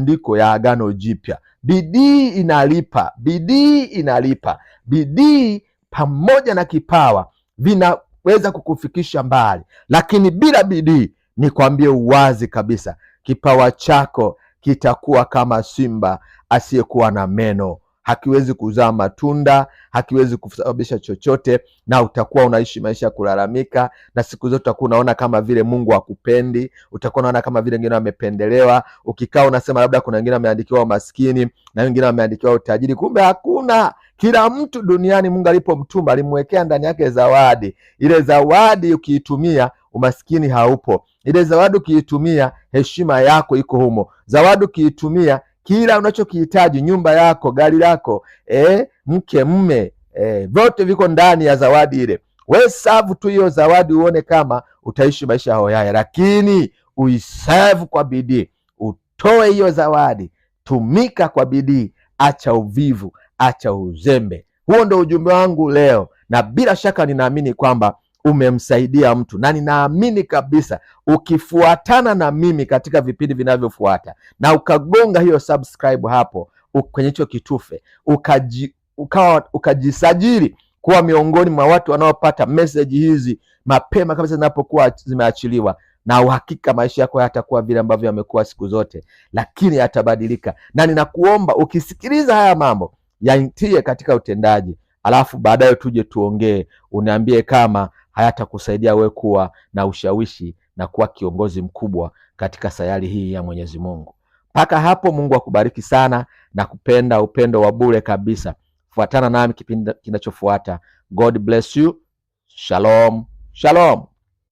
maandiko ya Agano Jipya. Bidii inalipa, bidii inalipa. Bidii pamoja na kipawa vinaweza kukufikisha mbali, lakini bila bidii, nikwambie uwazi kabisa, kipawa chako kitakuwa kama simba asiyekuwa na meno. Hakiwezi kuzaa matunda, hakiwezi kusababisha chochote, na utakuwa unaishi maisha ya kulalamika, na siku zote utakuwa unaona kama vile Mungu hakupendi, utakuwa unaona kama vile wengine wamependelewa. Ukikaa unasema labda kuna wengine wameandikiwa umaskini na wengine wameandikiwa utajiri, kumbe hakuna. Kila mtu duniani Mungu alipomtuma alimwekea ndani yake zawadi. Ile zawadi ukiitumia, umaskini haupo. Ile zawadi ukiitumia, heshima yako iko humo. Zawadi ukiitumia, kila unachokihitaji, nyumba yako, gari lako, mke, mume, vyote viko ndani ya zawadi ile. Wewe serve tu hiyo zawadi, uone kama utaishi maisha hoyaya, lakini uiserve kwa bidii. Utoe hiyo zawadi, tumika kwa bidii, acha uvivu, acha uzembe. Huo ndo ujumbe wangu leo, na bila shaka ninaamini kwamba umemsaidia mtu, na ninaamini kabisa ukifuatana na mimi katika vipindi vinavyofuata na ukagonga hiyo subscribe hapo kwenye hicho kitufe, ukajisajili kuwa miongoni mwa watu wanaopata message hizi mapema kabisa zinapokuwa zimeachiliwa, na uhakika maisha yako yatakuwa vile ambavyo yamekuwa siku zote, lakini yatabadilika. Na ninakuomba ukisikiliza haya mambo yaingie katika utendaji, alafu baadaye tuje tuongee, uniambie kama hayatakusaidia wewe kuwa na ushawishi na kuwa kiongozi mkubwa katika sayari hii ya Mwenyezi Mungu. Mpaka hapo, Mungu akubariki sana na kupenda upendo wa bure kabisa. Fuatana nami kipindi kinachofuata. God bless you. Shalom, shalom.